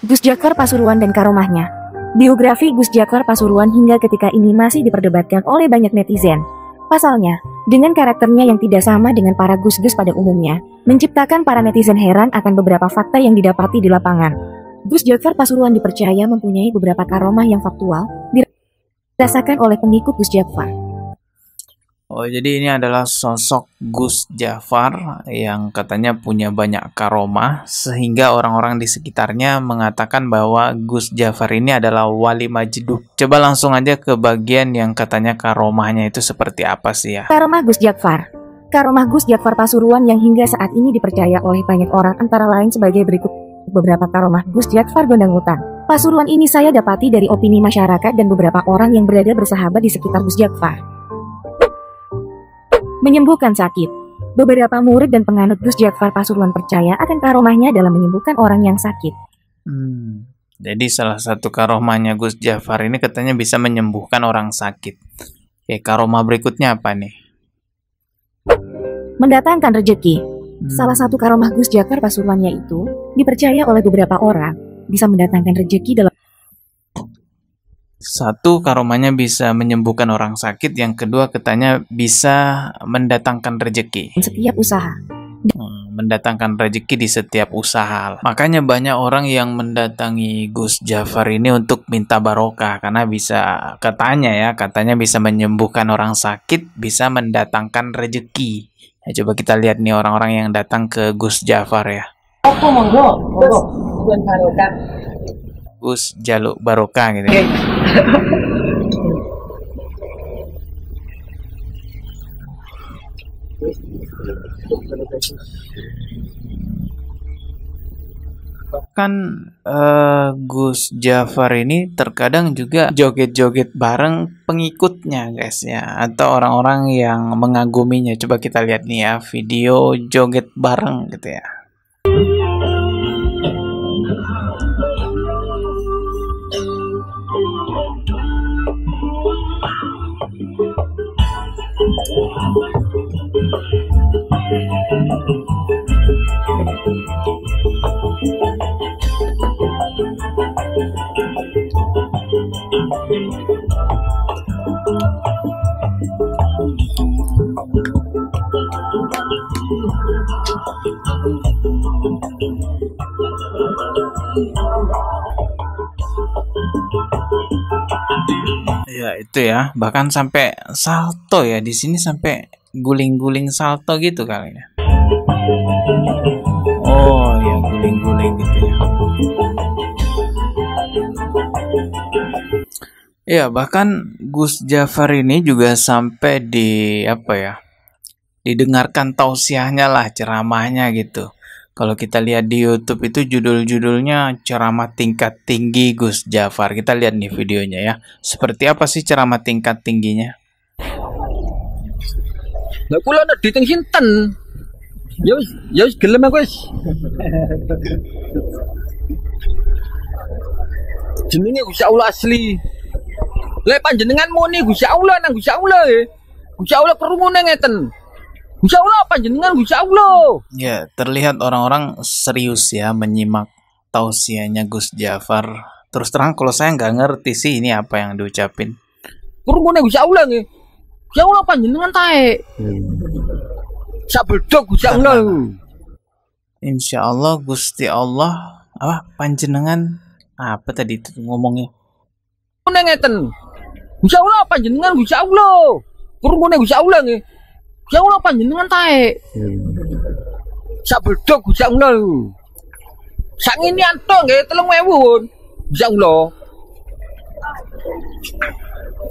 Gus Jafar Pasuruan dan karomahnya. Biografi Gus Jafar Pasuruan hingga ketika ini masih diperdebatkan oleh banyak netizen. Pasalnya, dengan karakternya yang tidak sama dengan para Gus-Gus pada umumnya, menciptakan para netizen heran akan beberapa fakta yang didapati di lapangan. Gus Jafar Pasuruan dipercaya mempunyai beberapa karomah yang faktual, dirasakan oleh pengikut Gus Jafar. Oh, jadi ini adalah sosok Gus Jafar yang katanya punya banyak karomah, sehingga orang-orang di sekitarnya mengatakan bahwa Gus Jafar ini adalah wali majdub. Coba langsung aja ke bagian yang katanya karomahnya itu seperti apa sih ya. Karomah Gus Jafar. Karomah Gus Jafar Pasuruan yang hingga saat ini dipercaya oleh banyak orang antara lain sebagai berikut. Beberapa karomah Gus Jafar Gondanghutan Pasuruan ini saya dapati dari opini masyarakat dan beberapa orang yang berada bersahabat di sekitar Gus Jafar. Menyembuhkan sakit. Beberapa murid dan penganut Gus Jafar Pasuruan percaya akan karomahnya dalam menyembuhkan orang yang sakit. Jadi salah satu karomahnya Gus Jafar ini katanya bisa menyembuhkan orang sakit. Karomah berikutnya apa nih? Mendatangkan rejeki. Salah satu karomah Gus Jafar Pasuruan yaitu dipercaya oleh beberapa orang bisa mendatangkan rejeki dalam. Satu, karomahnya bisa menyembuhkan orang sakit. Yang kedua, katanya bisa mendatangkan rejeki. Setiap usaha. Mendatangkan rejeki di setiap usaha. Makanya banyak orang yang mendatangi Gus Jafar ini untuk minta barokah. Karena bisa, katanya bisa menyembuhkan orang sakit, bisa mendatangkan rejeki. Coba kita lihat nih orang-orang yang datang ke Gus Jafar ya. Gus jaluk barokah gitu. Bahkan Gus Jafar ini terkadang juga joget-joget bareng pengikutnya guys ya, atau orang-orang yang mengaguminya. Coba kita lihat nih ya video joget bareng gitu ya. Ya itu ya, bahkan sampai salto ya di sini, sampai guling-guling salto gitu kali ya. Oh ya, guling-guling gitu ya. Ya, bahkan Gus Jafar ini juga sampai didengarkan tausiahnya lah, ceramahnya gitu. Kalau kita lihat di YouTube itu judul-judulnya ceramah tingkat tinggi Gus Jafar. Kita lihat nih videonya ya. Seperti apa sih ceramah tingkat tingginya? Lah kula nek diteng sinten? Ya wis gelem aku wis. Jenenge Gusti Allah asli. Lah panjenengan muni Gusti Allah nang Gusti Allah ya. Gusti Allah krungune ngeten. Gusti Allah panjenengan Gusti Allah. Ya, terlihat orang-orang serius ya menyimak tausiahnya Gus Jafar. Terus terang kalau saya nggak ngerti sih ini apa yang diucapin. Krungune Gusti Allah nggih. Gusti Allah panjenengan tae. Sak bedog Gusti Allah. Insyaallah Gusti Allah panjenengan apa tadi itu ngomongnya? Ngeten. Gusti Allah panjenengan Gusti Allah. Krungune Gusti Allah nggih. Ya Allah panjenengan tae. Sak bedog Gusti Allah. Sak ngene antuk nggih 3.000 pun. Gusti Allah.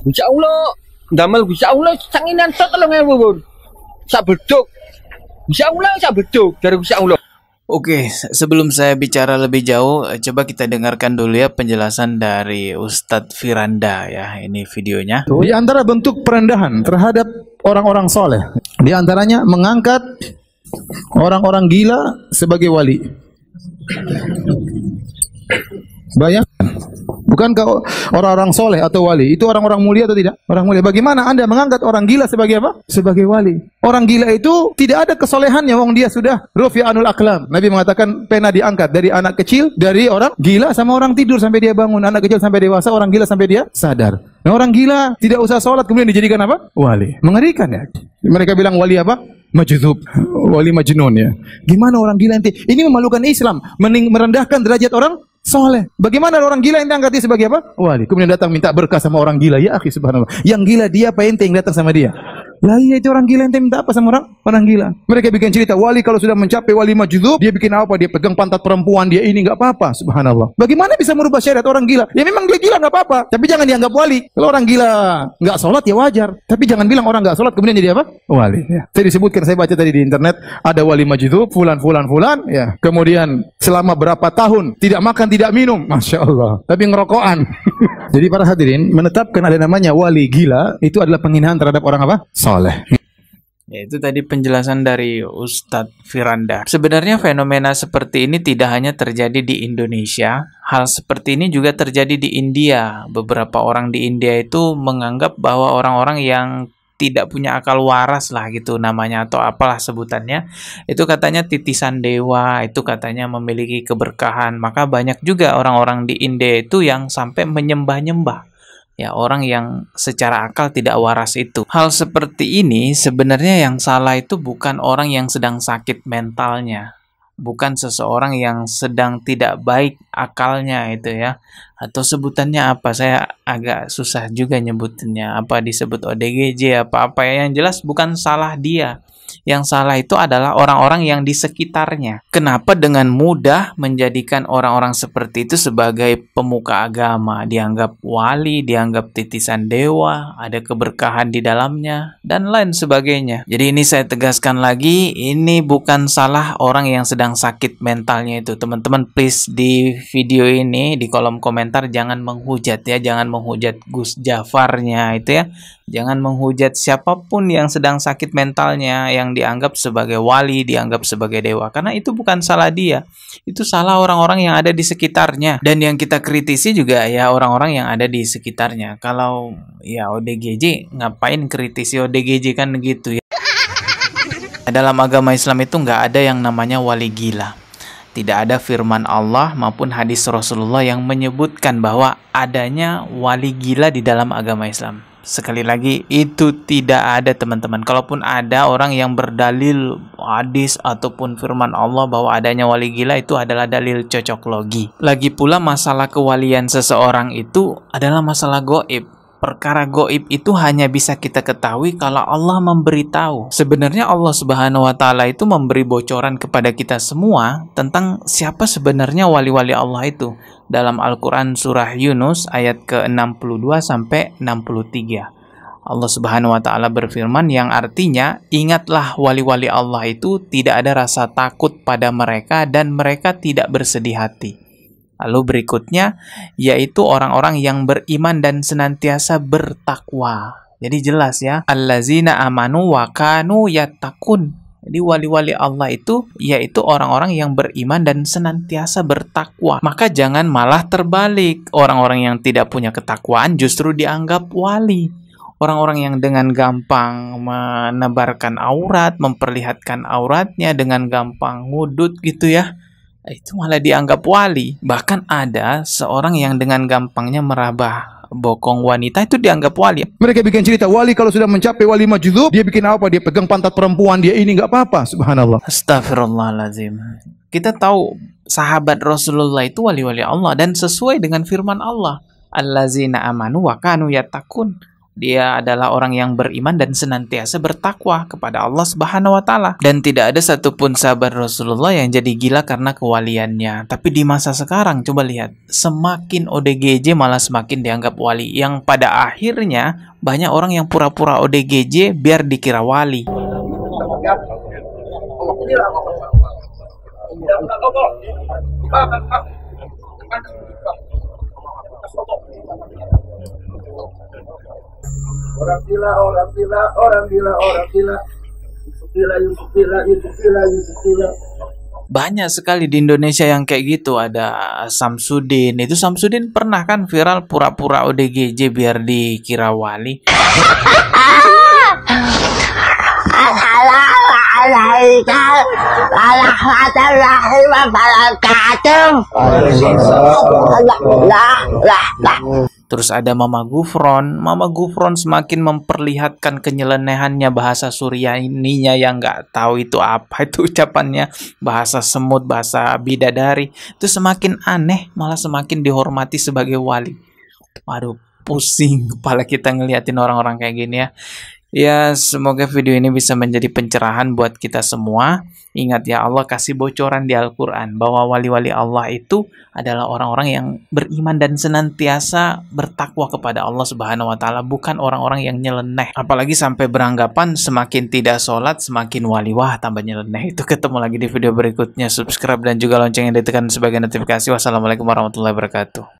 Gusti Allah ndamel Gusti Allah sak ngene antuk 3.000 pun. Sak bedog. Gusti Allah sak bedog dari Gusti Allah. Oke, sebelum saya bicara lebih jauh, coba kita dengarkan dulu ya penjelasan dari Ustadz Firanda ya. Ini videonya. Di antara bentuk perendahan terhadap orang-orang soleh, di antaranya mengangkat orang-orang gila sebagai wali. Bayangkan, bukan Bukankah orang-orang soleh atau wali itu orang-orang mulia atau tidak? Orang mulia. Bagaimana Anda mengangkat orang gila sebagai apa? Sebagai wali. Orang gila itu tidak ada kesolehannya, wong dia sudah rufi'anul aqlam. Nabi mengatakan pena diangkat dari anak kecil, dari orang gila sama orang tidur sampai dia bangun, anak kecil sampai dewasa, orang gila sampai dia sadar. Nah, orang gila tidak usah sholat kemudian dijadikan apa? Wali. Mengerikan ya. Mereka bilang wali apa? Majdzub, wali majnun ya. Gimana orang gila ente? Ini memalukan Islam, merendahkan derajat orang soleh. Bagaimana orang gila ente angkat dia sebagai apa? Wali. Kemudian datang minta berkah sama orang gila. Ya akhi subhanallah. Yang gila dia apa ente yang datang sama dia? Lah iya itu orang gila, ente minta apa sama orang gila? Mereka bikin cerita wali kalau sudah mencapai wali majdzub, dia bikin apa? Dia pegang pantat perempuan, dia ini enggak apa-apa. Subhanallah. Bagaimana bisa merubah syariat orang gila? Ya memang dia gila enggak apa-apa, tapi jangan dianggap wali. Kalau orang gila enggak sholat ya wajar, tapi jangan bilang orang enggak sholat kemudian jadi apa? Wali. Ya. Saya disebutkan, saya baca tadi di internet ada wali majdzub, fulan ya. Kemudian selama berapa tahun tidak makan tidak minum, masya Allah. Tapi ngerokokan. Jadi para hadirin menetapkan ada namanya wali gila itu adalah penghinaan terhadap orang apa? Soleh. Ya, itu tadi penjelasan dari Ustadz Firanda. Sebenarnya fenomena seperti ini tidak hanya terjadi di Indonesia, hal seperti ini juga terjadi di India. Beberapa orang di India itu menganggap bahwa orang-orang yang tidak punya akal waras lah gitu namanya atau apalah sebutannya, itu katanya titisan dewa, itu katanya memiliki keberkahan. Maka banyak juga orang-orang di India itu yang sampai menyembah-nyembah ya orang yang secara akal tidak waras itu. Hal seperti ini sebenarnya yang salah itu bukan orang yang sedang sakit mentalnya, bukan seseorang yang sedang tidak baik akalnya itu ya, atau sebutannya apa, saya agak susah juga nyebutinnya, apa disebut ODGJ apa-apa ya, yang jelas bukan salah dia. Yang salah itu adalah orang-orang yang di sekitarnya. Kenapa dengan mudah menjadikan orang-orang seperti itu sebagai pemuka agama, dianggap wali, dianggap titisan dewa, ada keberkahan di dalamnya, dan lain sebagainya. Jadi ini saya tegaskan lagi, ini bukan salah orang yang sedang sakit mentalnya itu. Teman-teman please di video ini, di kolom komentar jangan menghujat ya, jangan menghujat Gus Jafarnya itu ya. Jangan menghujat siapapun yang sedang sakit mentalnya, yang dianggap sebagai wali, dianggap sebagai dewa. Karena itu bukan salah dia. Itu salah orang-orang yang ada di sekitarnya. Dan yang kita kritisi juga ya orang-orang yang ada di sekitarnya. Kalau ya ODGJ, ngapain kritisi ODGJ kan gitu ya. Dalam agama Islam itu nggak ada yang namanya wali gila. Tidak ada firman Allah maupun hadis Rasulullah yang menyebutkan bahwa adanya wali gila di dalam agama Islam. Sekali lagi, itu tidak ada teman-teman. Kalaupun ada orang yang berdalil hadis ataupun firman Allah bahwa adanya wali gila, itu adalah dalil cocok logi. Lagi pula masalah kewalian seseorang itu adalah masalah goib. Perkara goib itu hanya bisa kita ketahui kalau Allah memberitahu. Sebenarnya Allah Subhanahu wa Ta'ala itu memberi bocoran kepada kita semua tentang siapa sebenarnya wali-wali Allah itu. Dalam Al-Quran surah Yunus ayat ke-62 sampai 63. Allah Subhanahu wa Ta'ala berfirman yang artinya, ingatlah wali-wali Allah itu tidak ada rasa takut pada mereka dan mereka tidak bersedih hati. Lalu berikutnya, yaitu orang-orang yang beriman dan senantiasa bertakwa. Jadi jelas ya, allazina amanu wa kanu yattaqun. Jadi wali-wali Allah itu, yaitu orang-orang yang beriman dan senantiasa bertakwa. Maka jangan malah terbalik. Orang-orang yang tidak punya ketakwaan justru dianggap wali. Orang-orang yang dengan gampang menebarkan aurat, memperlihatkan auratnya, dengan gampang ngudut gitu ya, itu malah dianggap wali. Bahkan ada seorang yang dengan gampangnya meraba bokong wanita itu dianggap wali. Mereka bikin cerita wali kalau sudah mencapai wali majdzub, dia bikin apa? Dia pegang pantat perempuan, dia ini enggak apa-apa. Subhanallah. Astagfirullahaladzim. Kita tahu sahabat Rasulullah itu wali-wali Allah dan sesuai dengan firman Allah, allazina amanu wa kanu yattaqun. Dia adalah orang yang beriman dan senantiasa bertakwa kepada Allah Subhanahu wa Ta'ala. Dan tidak ada satupun sahabat Rasulullah yang jadi gila karena kewaliannya. Tapi di masa sekarang, coba lihat, semakin ODGJ malah semakin dianggap wali. Yang pada akhirnya banyak orang yang pura-pura ODGJ biar dikira wali. Orang gila, orang gila, orang gila, orang gila. Yusuf gila, Yusuf gila, Yusuf gila, Yusuf gila. Banyak sekali di Indonesia yang kayak gitu. Ada Samsudin. Itu Samsudin pernah kan viral pura-pura ODGJ biar dikira wali. Terus ada Mama Gufron. Mama Gufron semakin memperlihatkan kenyelenehannya bahasa Suryaninya yang nggak tahu itu apa itu ucapannya, bahasa semut, bahasa bidadari. Itu semakin aneh, malah semakin dihormati sebagai wali. Waduh, pusing kepala kita ngeliatin orang-orang kayak gini ya. Ya, semoga video ini bisa menjadi pencerahan buat kita semua. Ingat ya, Allah kasih bocoran di Al-Quran bahwa wali-wali Allah itu adalah orang-orang yang beriman dan senantiasa bertakwa kepada Allah Subhanahu wa Ta'ala, bukan orang-orang yang nyeleneh. Apalagi sampai beranggapan semakin tidak sholat semakin wali. Wah, tambah nyeleneh. Itu ketemu lagi di video berikutnya. Subscribe dan juga lonceng yang ditekan sebagai notifikasi. Wassalamualaikum warahmatullahi wabarakatuh.